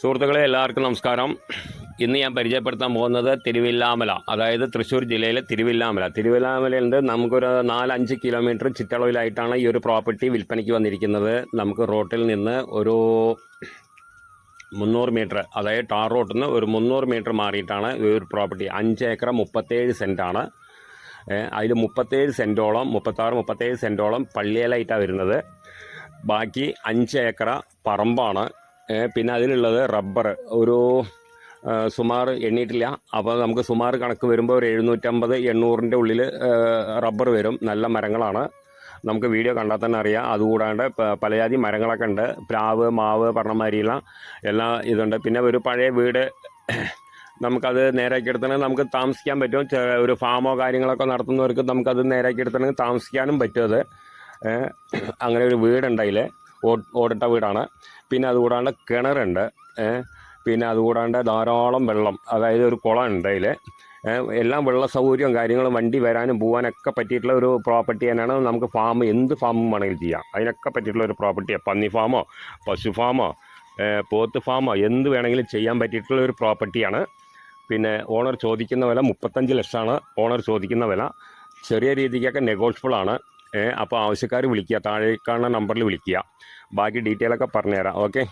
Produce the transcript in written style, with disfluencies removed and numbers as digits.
സുഹൃത്തുക്കളെ എല്ലാവർക്കും നമസ്കാരം. ഇന്ന് ഞാൻ പരിചയപ്പെടുത്താൻ പോകുന്നത് തിരുവില്ലാമല, അതായത് തൃശ്ശൂർ ജില്ലയിലെ തിരുവില്ലാമലയിൽ നിന്ന് നമുക്കൊരു 4-5 കിലോമീറ്റർ ചുറ്റളവിലായിട്ടാണ് ഈ ഒരു പ്രോപ്പർട്ടി വിൽപ്പനയ്ക്ക് വന്നിരിക്കുന്നത്. നമുക്ക് റോട്ടിൽ നിന്ന് ഒരു 300 മീറ്റർ, അതായത് ടാർ റോട്ടിൽ നിന്ന് ഒരു 300 മീറ്റർ മാറിയിട്ടാണ് ഈ ഒരു പ്രോപ്പർട്ടി. 5 ഏക്കർ 37 സെൻറ്റാണ്. അതിൽ 37 സെൻറ്റോളം 36-37 സെൻറ്റോളം പള്ളിയിലായിട്ടാണ് വരുന്നത്. ബാക്കി 5 ഏക്കർ പറമ്പാണ്. പിന്നെ അതിലുള്ളത് റബ്ബർ ഒരു സുമാർ എണ്ണിയിട്ടില്ല. അപ്പോൾ നമുക്ക് സുമാർ കണക്ക് വരുമ്പോൾ ഒരു 750-800 ഉള്ളിൽ റബ്ബർ വരും. നല്ല മരങ്ങളാണ്, നമുക്ക് വീഡിയോ കണ്ടാൽ തന്നെ അറിയാം. അതുകൂടാണ്ട് പലജാതി മരങ്ങളൊക്കെ ഉണ്ട്. പ്ലാവ്, മാവ് പറഞ്ഞമാതിരിയുള്ള എല്ലാ ഇതുണ്ട്. പിന്നെ ഒരു പഴയ വീട് നമുക്കത് നേരാക്കി എടുത്തണമെങ്കിൽ നമുക്ക് താമസിക്കാൻ പറ്റും. ഒരു ഫാമോ കാര്യങ്ങളൊക്കെ നടത്തുന്നവർക്ക് നമുക്കത് നേരാക്കി എടുത്തണമെങ്കിൽ താമസിക്കാനും പറ്റും. അങ്ങനെ ഒരു വീടുണ്ടതിൽ, ഓടിട്ട വീടാണ്. പിന്നെ അതുകൂടാണ്ട് കിണറുണ്ട്. പിന്നെ അതുകൂടാണ്ട് ധാരാളം വെള്ളം, അതായത് ഒരു കുളം ഉണ്ട് അതിൽ. എല്ലാം വെള്ള സൗകര്യവും കാര്യങ്ങളും വണ്ടി വരാനും പോകാനൊക്കെ പറ്റിയിട്ടുള്ള ഒരു പ്രോപ്പർട്ടി തന്നെയാണ്. നമുക്ക് ഫാം, എന്ത് ഫാമും വേണമെങ്കിൽ ചെയ്യാം. അതിനൊക്കെ പറ്റിയിട്ടുള്ള ഒരു പ്രോപ്പർട്ടിയാണ്. പന്നി ഫാമോ പശു ഫാമോ പോത്ത് ഫാമോ എന്ത് വേണമെങ്കിലും ചെയ്യാൻ പറ്റിയിട്ടുള്ള ഒരു പ്രോപ്പർട്ടിയാണ്. പിന്നെ ഓണർ ചോദിക്കുന്ന വില 35 ലക്ഷമാണ്. ഓണർ ചോദിക്കുന്ന വില ചെറിയ രീതിക്കൊക്കെ നെഗോഷ്യബിളാണ്. അപ്പോൾ ആവശ്യക്കാർ വിളിക്കുക, താഴെ കാണുന്ന നമ്പറിൽ വിളിക്കുക. ബാക്കി ഡീറ്റെയിലൊക്കെ പറഞ്ഞുതരാം. ഓക്കെ.